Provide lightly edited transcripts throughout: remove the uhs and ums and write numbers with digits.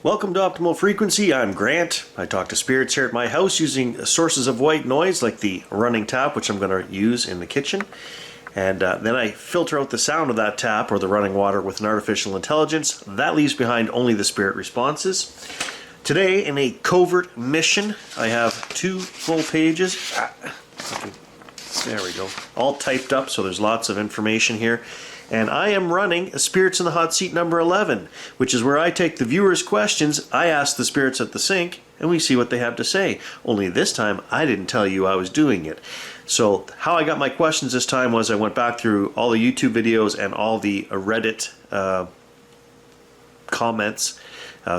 Welcome to Optimal Frequency. I'm Grant. I talk to spirits here at my house using sources of white noise like the running tap, which I'm going to use in the kitchen. And then I filter out the sound of that tap or the running water with an artificial intelligence. That leaves behind only the spirit responses. Today, in a covert mission, I have 2 full pages. There we go. All typed up, so there's lots of information here. And I am running Spirits in the Hot Seat number 11, which is where I take the viewers' questions, I ask the spirits at the sink, and we see what they have to say. Only this time, I didn't tell you I was doing it. So how I got my questions this time was I went back through all the YouTube videos and all the Reddit comments.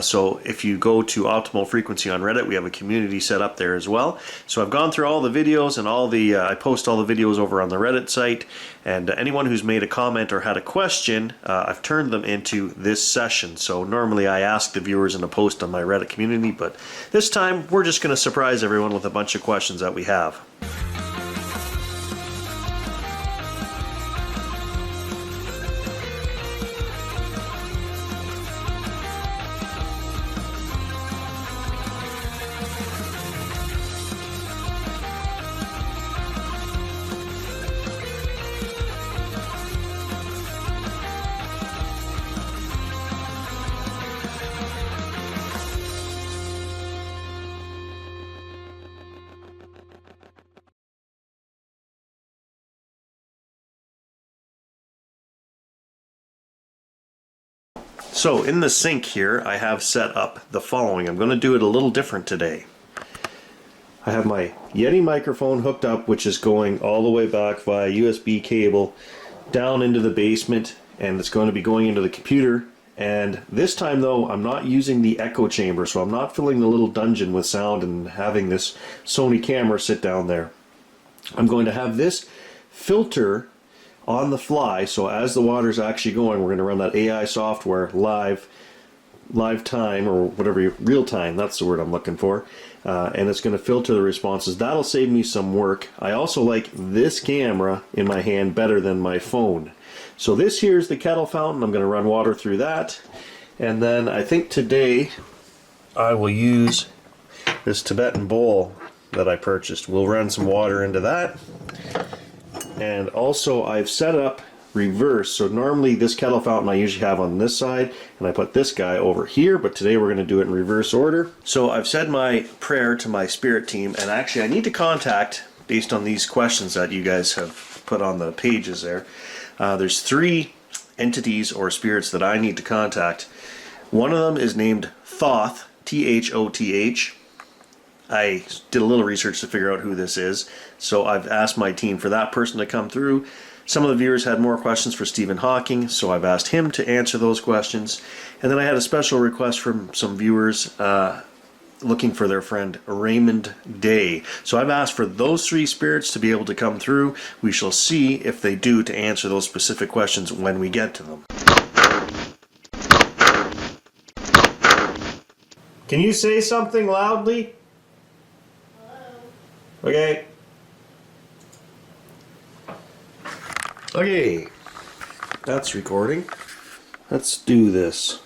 So if you go to Optimal Frequency on Reddit, we have a community set up there as well. So I've gone through all the videos and all the I post all the videos over on the Reddit site, and anyone who's made a comment or had a question, I've turned them into this session. So normally I ask the viewers in a post on my Reddit community, but this time we're just going to surprise everyone with a bunch of questions that we have. So in the sink here, I have set up the following. I'm going to do it a little different today. I have my Yeti microphone hooked up, which is going all the way back via USB cable down into the basement, and it's going to be going into the computer. And this time though, I'm not using the echo chamber, so I'm not filling the little dungeon with sound and having this Sony camera sit down there. I'm going to have this filter on the fly, so as the water's actually going, we're going to run that AI software live time, or whatever, real time, that's the word I'm looking for, and it's going to filter the responses. That'll save me some work. I also like this camera in my hand better than my phone. So this here is the kettle fountain. I'm going to run water through that, and then I think today I will use this Tibetan bowl that I purchased. We'll run some water into that. And also I've set up reverse, so normally this kettle fountain I usually have on this side, and I put this guy over here, but today we're going to do it in reverse order. So I've said my prayer to my spirit team, and actually I need to contact, based on these questions that you guys have put on the pages there, there's 3 entities or spirits that I need to contact. One of them is named Thoth, T-H-O-T-H. I did a little research to figure out who this is, so I've asked my team for that person to come through. Some of the viewers had more questions for Stephen Hawking, so I've asked him to answer those questions. And then I had a special request from some viewers looking for their friend Raymond Day. So I've asked for those 3 spirits to be able to come through. We shall see if they do to answer those specific questions when we get to them. Can you say something loudly? Okay. Okay. That's recording. Let's do this.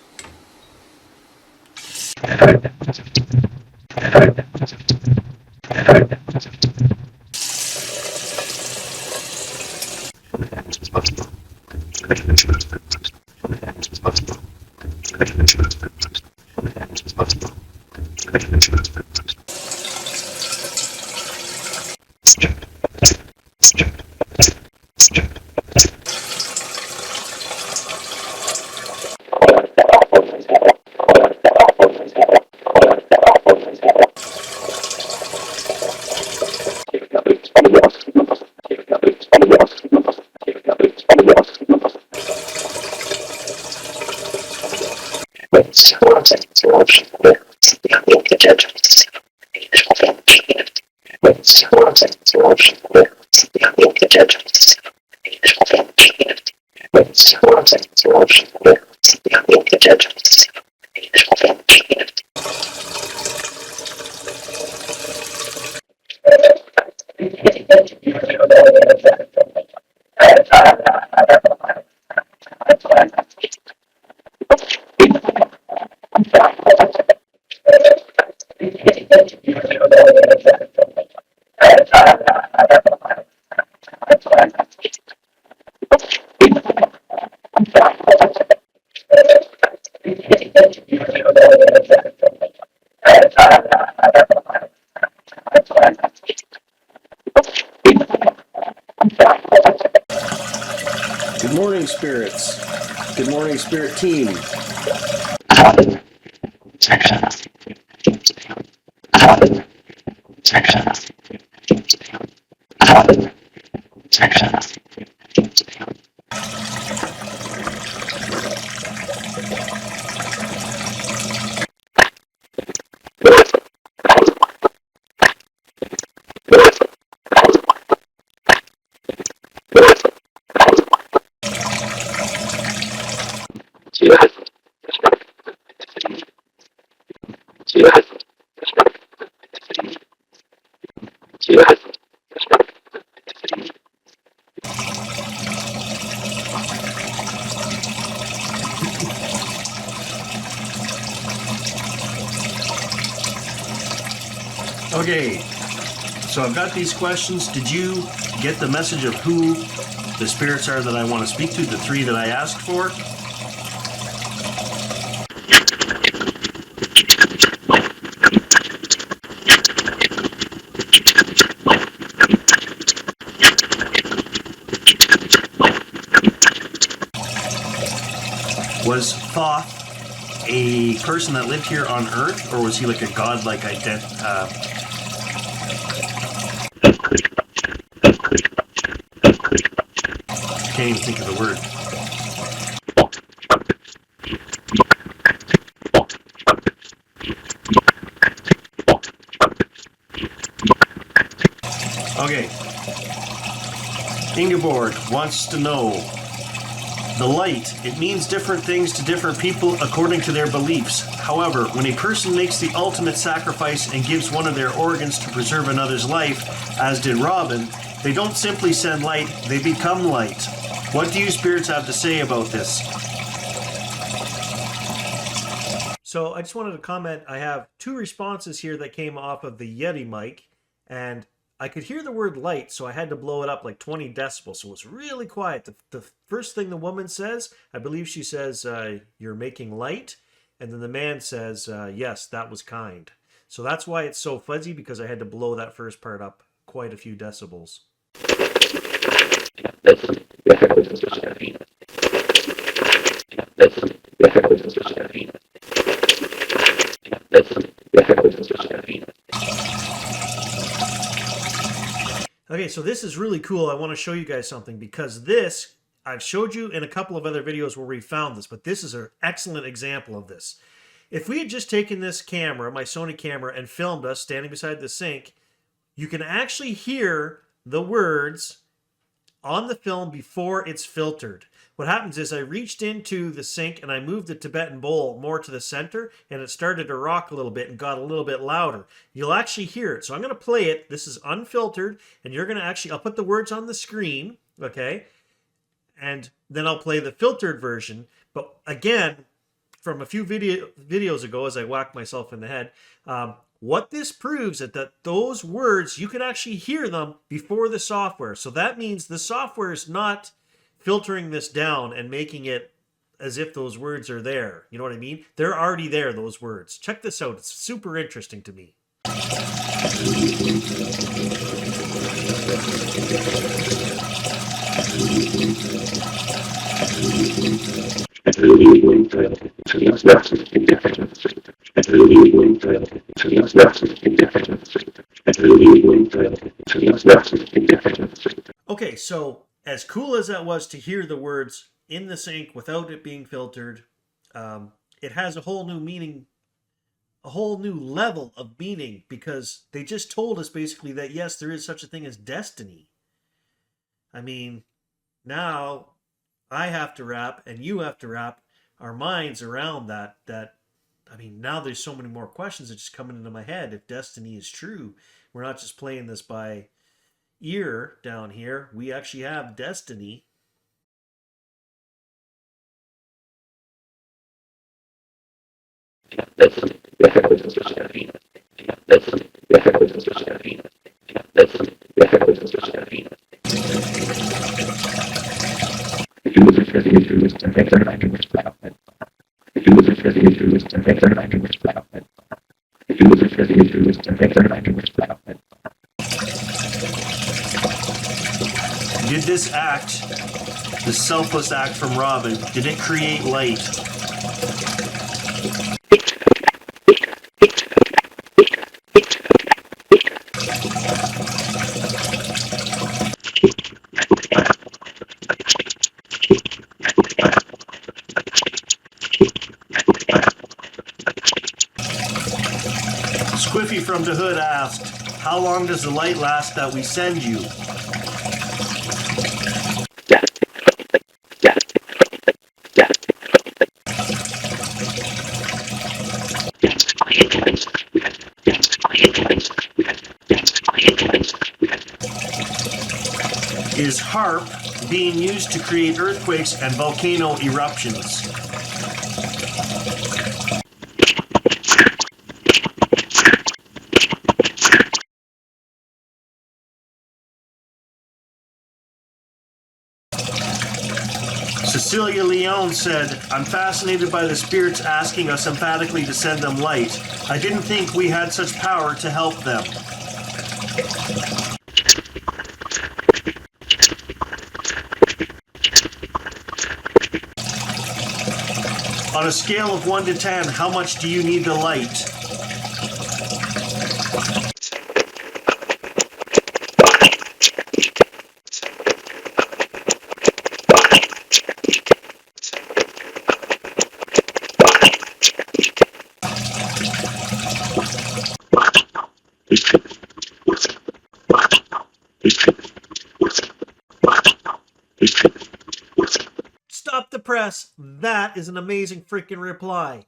13. Okay, so I've got these questions. Did you get the message of who the spirits are that I want to speak to, the 3 that I asked for? Was Thoth a person that lived here on Earth, or was he like a godlike identity? Can't even think of the word. Okay. Ingeborg wants to know the light. It means different things to different people according to their beliefs. However, when a person makes the ultimate sacrifice and gives one of their organs to preserve another's life, as did Robin, they don't simply send light, they become light. What do you spirits have to say about this? So I just wanted to comment, I have 2 responses here that came off of the Yeti mic, and I could hear the word light, so I had to blow it up like 20 decibels, so it was really quiet. The first thing the woman says, I believe she says, you're making light, and then the man says, yes, that was kind. So that's why it's so fuzzy, because I had to blow that first part up quite a few decibels. Okay, so this is really cool. I want to show you guys something, because this, I've showed you in a couple of other videos where we found this, but this is an excellent example of this. If we had just taken this camera, my Sony camera, and filmed us standing beside the sink, you can actually hear the words on the film before it's filtered. What happens is I reached into the sink and I moved the Tibetan bowl more to the center, and it started to rock a little bit and got a little bit louder. You'll actually hear it. So I'm going to play it. This is unfiltered, and you're going to actually, I'll put the words on the screen, okay? And then I'll play the filtered version. But again, from a few videos ago, as I whacked myself in the head, what this proves is that those words, you can actually hear them before the software. So that means the software is not filtering this down and making it as if those words are there. You know what I mean? They're already there, those words. Check this out. It's super interesting to me. Okay, so as cool as that was to hear the words in the sink without it being filtered, it has a whole new meaning, a whole new level of meaning, because they just told us basically that yes, there is such a thing as destiny. I mean, now I have to wrap and you have to wrap our minds around that. I mean, now there's so many more questions that just coming into my head. If destiny is true, we're not just playing this by ear down here. We actually have destiny. Did this act, this selfless act from Robin, did it create light? Quiffy from the Hood asked, how long does the light last that we send you? Is HARP being used to create earthquakes and volcano eruptions? Cecilia Leone said, I'm fascinated by the spirits asking us emphatically to send them light. I didn't think we had such power to help them. On a scale of 1 to 10, how much do you need the light? Stop the press. That is an amazing freaking reply.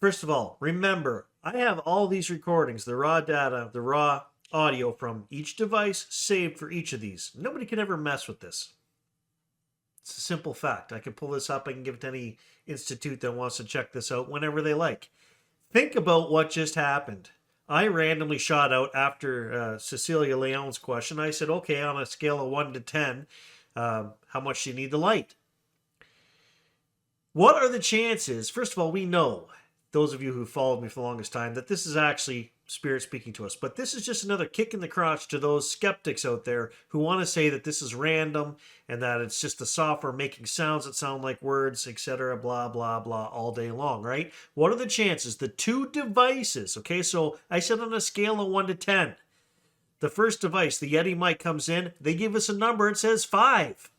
First of all, remember, I have all these recordings, the raw data, the raw audio from each device saved for each of these. Nobody can ever mess with this. It's a simple fact. I can pull this up. I can give it to any institute that wants to check this out whenever they like. Think about what just happened. I randomly shot out after Cecilia Leone's question. I said, okay, on a scale of 1 to 10, how much do you need the light? What are the chances? First of all, we know, those of you who followed me for the longest time, that this is actually Spirit speaking to us. But this is just another kick in the crotch to those skeptics out there who want to say that this is random and that it's just the software making sounds that sound like words, etc., blah, blah, blah, all day long, right? What are the chances? The two devices, okay, so I said on a scale of 1 to 10. The first device, the Yeti mic, comes in. They give us a number. It says 5.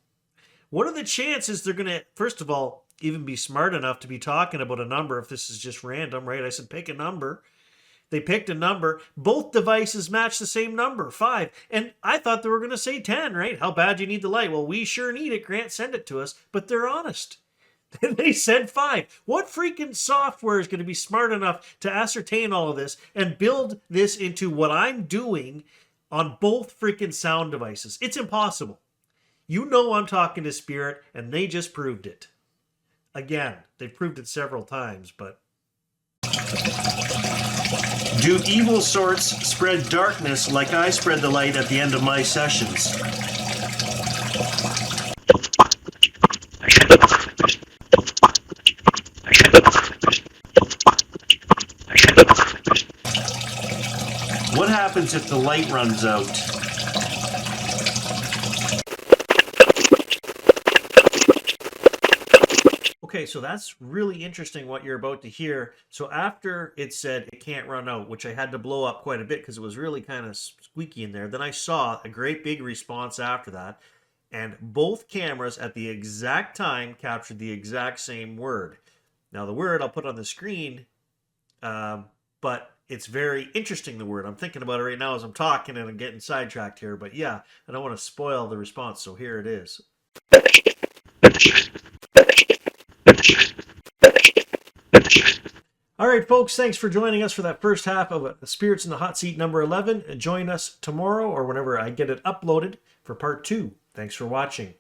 What are the chances they're going to, first of all, even be smart enough to be talking about a number if this is just random, right? I said pick a number. They picked a number. Both devices match the same number, 5. And I thought they were going to say 10, right? How bad do you need the light? Well, we sure need it. Grant, send it to us. But they're honest. They said 5. What freaking software is going to be smart enough to ascertain all of this and build this into what I'm doing on both freaking sound devices? It's impossible. You know I'm talking to Spirit, and they just proved it. Again, they've proved it several times, but... Do evil sorts spread darkness like I spread the light at the end of my sessions? What happens if the light runs out? Okay, so that's really interesting what you're about to hear. So after it said it can't run out, which I had to blow up quite a bit because it was really kind of squeaky in there, then I saw a great big response after that. And both cameras at the exact time captured the exact same word. Now the word I'll put on the screen, but it's very interesting, the word. I'm thinking about it right now as I'm talking and I'm getting sidetracked here. But yeah, I don't want to spoil the response, so here it is. All right, folks, thanks for joining us for that first half of Spirits in the Hot Seat number 11. Join us tomorrow or whenever I get it uploaded for part 2. Thanks for watching.